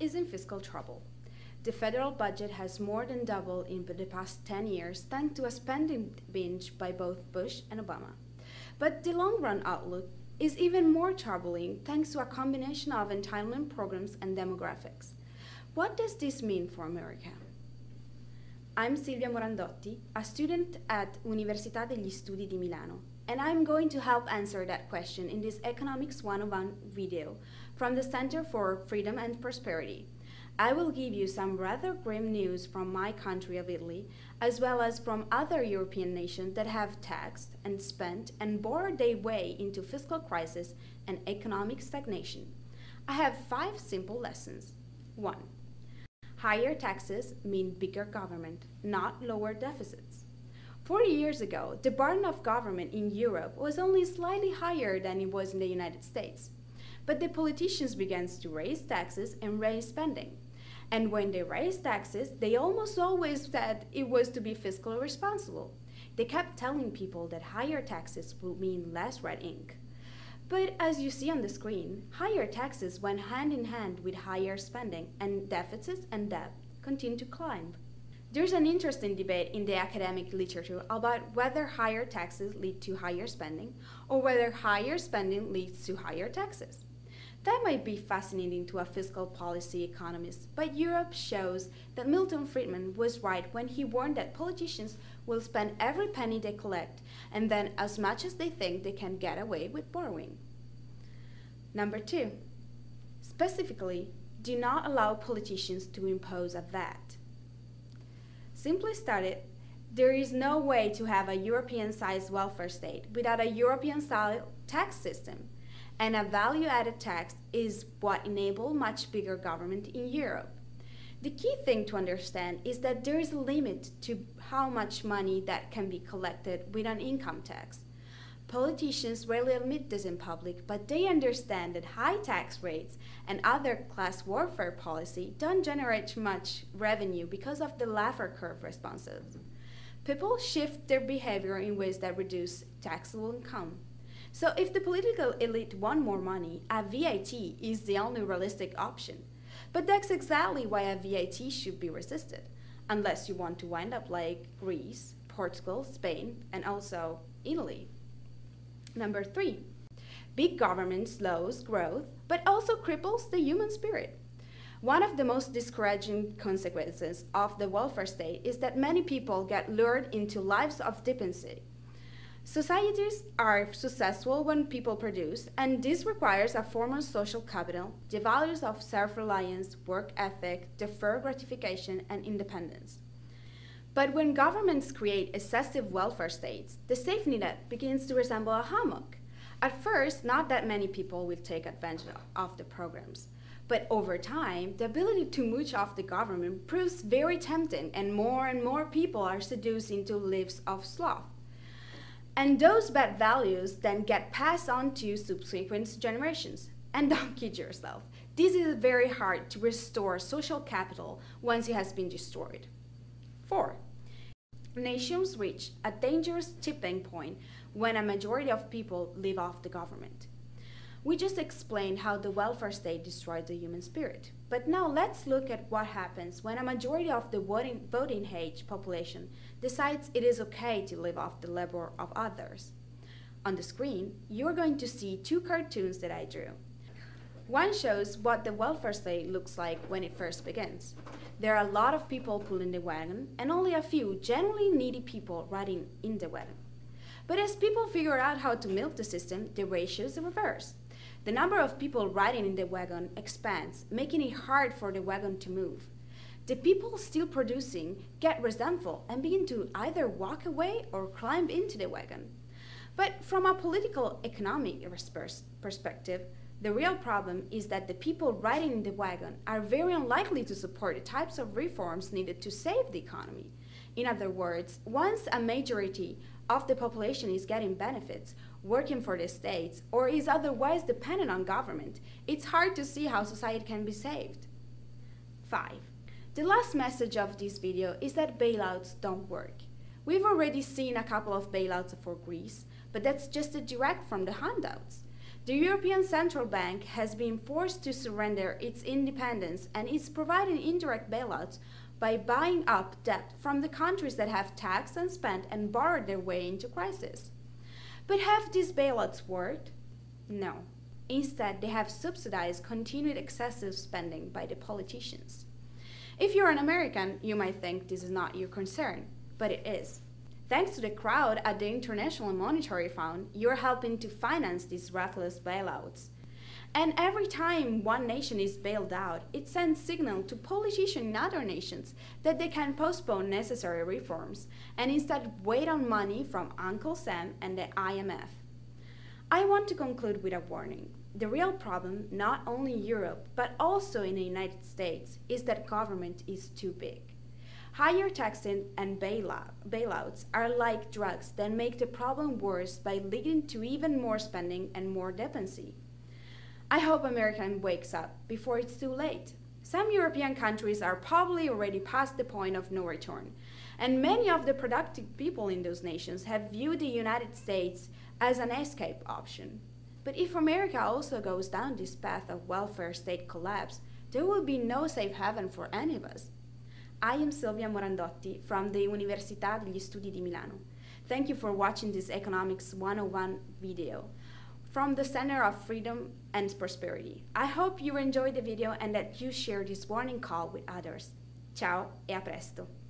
is in fiscal trouble. The federal budget has more than doubled in the past 10 years thanks to a spending binge by both Bush and Obama. But the long-run outlook is even more troubling thanks to a combination of entitlement programs and demographics. What does this mean for America? I'm Silvia Morandotti, a student at Università degli Studi di Milano, and I'm going to help answer that question in this Economics 101 video from the Center for Freedom and Prosperity. I will give you some rather grim news from my country of Italy, as well as from other European nations that have taxed and spent and borrowed their way into fiscal crisis and economic stagnation. I have 5 simple lessons. 1. Higher taxes mean bigger government, not lower deficits. 40 years ago, the burden of government in Europe was only slightly higher than it was in the United States. But the politicians began to raise taxes and raise spending. And when they raised taxes, they almost always said it was to be fiscally responsible. They kept telling people that higher taxes would mean less red ink. But as you see on the screen, higher taxes went hand in hand with higher spending, and deficits and debt continue to climb. There's an interesting debate in the academic literature about whether higher taxes lead to higher spending or whether higher spending leads to higher taxes. That might be fascinating to a fiscal policy economist, but Europe shows that Milton Friedman was right when he warned that politicians will spend every penny they collect and then as much as they think they can get away with borrowing. Number 2, specifically, do not allow politicians to impose a VAT. Simply stated, there is no way to have a European-sized welfare state without a European-style tax system. And a value-added tax is what enables much bigger government in Europe. The key thing to understand is that there is a limit to how much money that can be collected with an income tax. Politicians rarely admit this in public, but they understand that high tax rates and other class warfare policy don't generate much revenue because of the Laffer curve responses. People shift their behavior in ways that reduce taxable income. So if the political elite want more money, a VAT is the only realistic option. But that's exactly why a VAT should be resisted, unless you want to wind up like Greece, Portugal, Spain, and also Italy. Number 3, big government slows growth, but also cripples the human spirit. One of the most discouraging consequences of the welfare state is that many people get lured into lives of dependency. Societies are successful when people produce, and this requires a formal social capital, the values of self-reliance, work ethic, deferred gratification, and independence. But when governments create excessive welfare states, the safety net begins to resemble a hammock. At first, not that many people will take advantage of the programs. But over time, the ability to mooch off the government proves very tempting, and more people are seduced into lives of sloth. And those bad values then get passed on to subsequent generations. And don't kid yourself, this is very hard to restore social capital once it has been destroyed. 4, nations reach a dangerous tipping point when a majority of people live off the government. We just explained how the welfare state destroys the human spirit. But now let's look at what happens when a majority of the voting age population decides it is okay to live off the labor of others. On the screen, you're going to see 2 cartoons that I drew. One shows what the welfare state looks like when it first begins. There are a lot of people pulling the wagon and only a few genuinely needy people riding in the wagon. But as people figure out how to milk the system, the ratio is reversed. The number of people riding in the wagon expands, making it hard for the wagon to move. The people still producing get resentful and begin to either walk away or climb into the wagon. But from a political economic perspective, the real problem is that the people riding in the wagon are very unlikely to support the types of reforms needed to save the economy. In other words, once a majority of the population is getting benefits, working for the states, or is otherwise dependent on government, it's hard to see how society can be saved. 5. The last message of this video is that bailouts don't work. We've already seen a couple of bailouts for Greece, but that's just a direct from the handouts. The European Central Bank has been forced to surrender its independence and is providing indirect bailouts by buying up debt from the countries that have taxed and spent and borrowed their way into crisis. But have these bailouts worked? No. Instead, they have subsidized continued excessive spending by the politicians. If you're an American, you might think this is not your concern, but it is. Thanks to the crowd at the International Monetary Fund, you're helping to finance these reckless bailouts. And every time one nation is bailed out, it sends signal to politicians in other nations that they can postpone necessary reforms and instead wait on money from Uncle Sam and the IMF. I want to conclude with a warning. The real problem, not only in Europe, but also in the United States, is that government is too big. Higher taxes and bailouts are like drugs that make the problem worse by leading to even more spending and more dependency. I hope America wakes up before it's too late. Some European countries are probably already past the point of no return, and many of the productive people in those nations have viewed the United States as an escape option. But if America also goes down this path of welfare state collapse, there will be no safe haven for any of us. I am Silvia Morandotti from the Università degli Studi di Milano. Thank you for watching this Economics 101 video from the Center of Freedom and Prosperity. I hope you enjoyed the video and that you share this warning call with others. Ciao e a presto!